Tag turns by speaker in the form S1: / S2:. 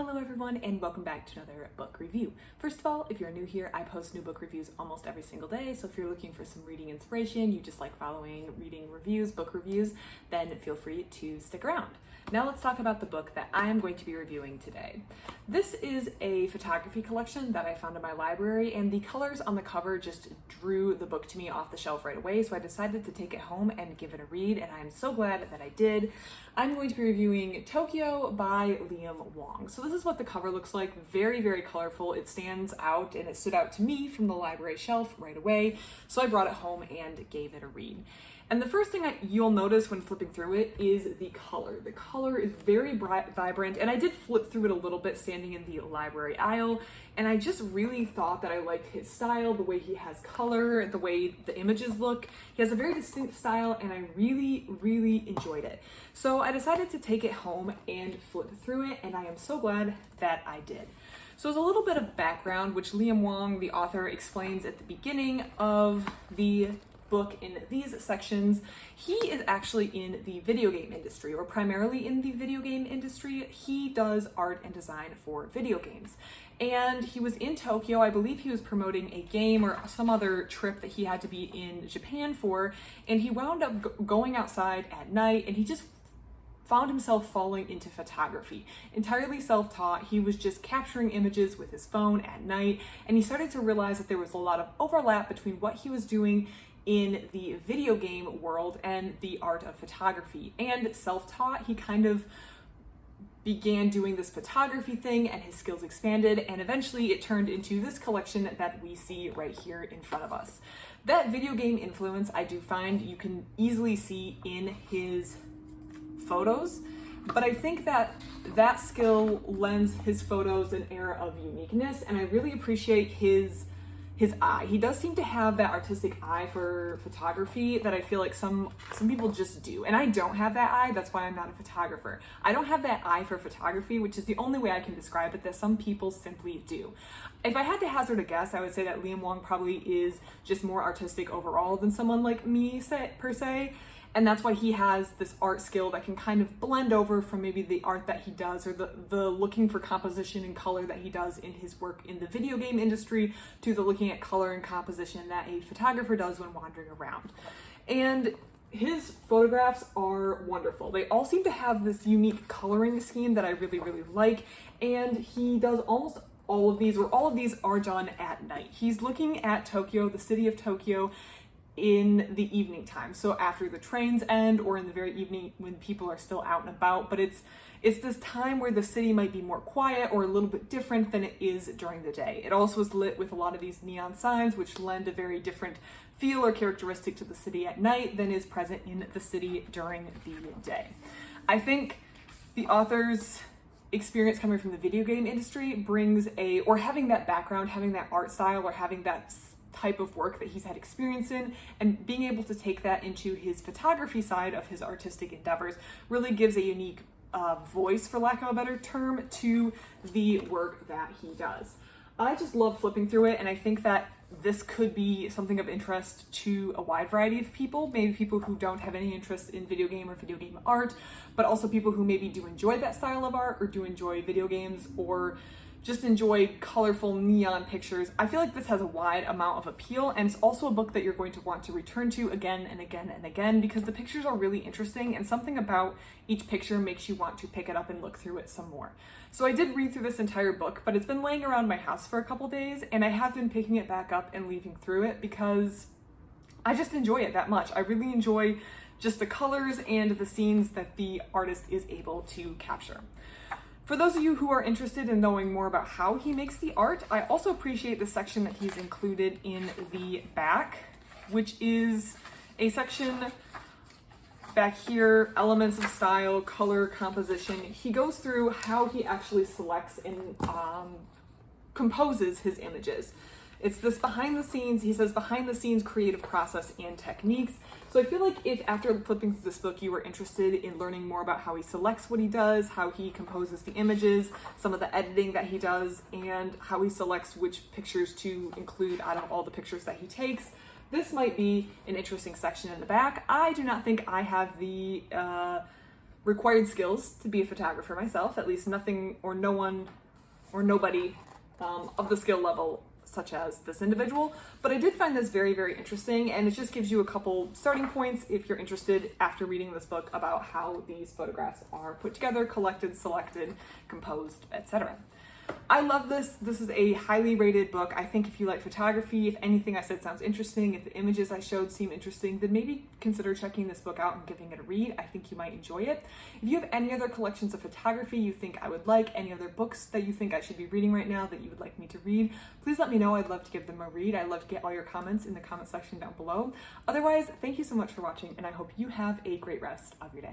S1: Hello everyone and welcome back to another book review. First of all, if you're new here, I post new book reviews almost every single day, so if you're looking for some reading inspiration, you just like following reading reviews, book reviews, then feel free to stick around. Now let's talk about the book that I am going to be reviewing today. This is a photography collection that I found in my library, and the colors on the cover just drew the book to me off the shelf right away, so I decided to take it home and give it a read, and I'm so glad that I did. I'm going to be reviewing Tokyo by Liam Wong. So this is what the cover looks like. Very, very colorful. It stands out, and it stood out to me from the library shelf right away, so I brought it home and gave it a read. And the first thing you'll notice when flipping through it is the color. The color is very bright, vibrant, and I did flip through it a little bit standing in the library aisle, and I just really thought that I liked his style, the way he has color, the way the images look. He has a very distinct style, and I really, really enjoyed it. So I decided to take it home and flip through it, and I am so glad that I did. So there's a little bit of background, which Liam Wong, the author, explains at the beginning of the book in these sections. He is actually in the video game industry, or primarily in the video game industry. He does art and design for video games. And he was in Tokyo. I believe he was promoting a game or some other trip that he had to be in Japan for, and he wound up going outside at night, and he just found himself falling into photography. Entirely self-taught, he was just capturing images with his phone at night, and he started to realize that there was a lot of overlap between what he was doing in the video game world and the art of photography. And self-taught, he kind of began doing this photography thing, and his skills expanded, and eventually it turned into this collection that we see right here in front of us. That video game influence I do find you can easily see in his photos, but I think that that skill lends his photos an air of uniqueness, and I really appreciate his eye. He does seem to have that artistic eye for photography that I feel like some people just do. And I don't have that eye, that's why I'm not a photographer. I don't have that eye for photography, which is the only way I can describe it, that some people simply do. If I had to hazard a guess, I would say that Liam Wong probably is just more artistic overall than someone like me, per se. And that's why he has this art skill that can kind of blend over from maybe the art that he does, or the looking for composition and color that he does in his work in the video game industry, to the looking at color and composition that a photographer does when wandering around. And his photographs are wonderful. They all seem to have this unique coloring scheme that I really, really like. And he does almost all of these, or all of these are done at night. He's looking at Tokyo, the city of Tokyo, in the evening time, so after the trains end, or in the very evening when people are still out and about. But it's this time where the city might be more quiet or a little bit different than it is during the day. It also is lit with a lot of these neon signs, which lend a very different feel or characteristic to the city at night than is present in the city during the day. I think the author's experience coming from the video game industry brings or having that background, having that art style, or having that type of work that he's had experience in, and being able to take that into his photography side of his artistic endeavors really gives a unique voice, for lack of a better term, to the work that he does. I just love flipping through it, and I think that this could be something of interest to a wide variety of people, maybe people who don't have any interest in video game or video game art, but also people who maybe do enjoy that style of art, or do enjoy video games, or just enjoy colorful neon pictures. I feel like this has a wide amount of appeal, and it's also a book that you're going to want to return to again and again and again, because the pictures are really interesting, and something about each picture makes you want to pick it up and look through it some more. So I did read through this entire book, but it's been laying around my house for a couple days, and I have been picking it back up and leafing through it because I just enjoy it that much. I really enjoy just the colors and the scenes that the artist is able to capture. For those of you who are interested in knowing more about how he makes the art, I also appreciate the section that he's included in the back, which is a section back here, elements of style, color, composition. He goes through how he actually selects and composes his images. It's this behind the scenes, he says, behind the scenes creative process and techniques. So I feel like if after flipping through this book you were interested in learning more about how he selects what he does, how he composes the images, some of the editing that he does, and how he selects which pictures to include out of all the pictures that he takes, this might be an interesting section in the back. I do not think I have the required skills to be a photographer myself, at least nothing or no one or nobody of the skill level such as this individual, but I did find this very, very interesting, and it just gives you a couple starting points if you're interested after reading this book about how these photographs are put together, collected, selected, composed, etc. I love this. This is a highly rated book. I think if you like photography, if anything I said sounds interesting, if the images I showed seem interesting, then maybe consider checking this book out and giving it a read. I think you might enjoy it. If you have any other collections of photography you think I would like, any other books that you think I should be reading right now that you would like me to read, please let me know. I'd love to give them a read. I'd love to get all your comments in the comment section down below. Otherwise, thank you so much for watching, and I hope you have a great rest of your day.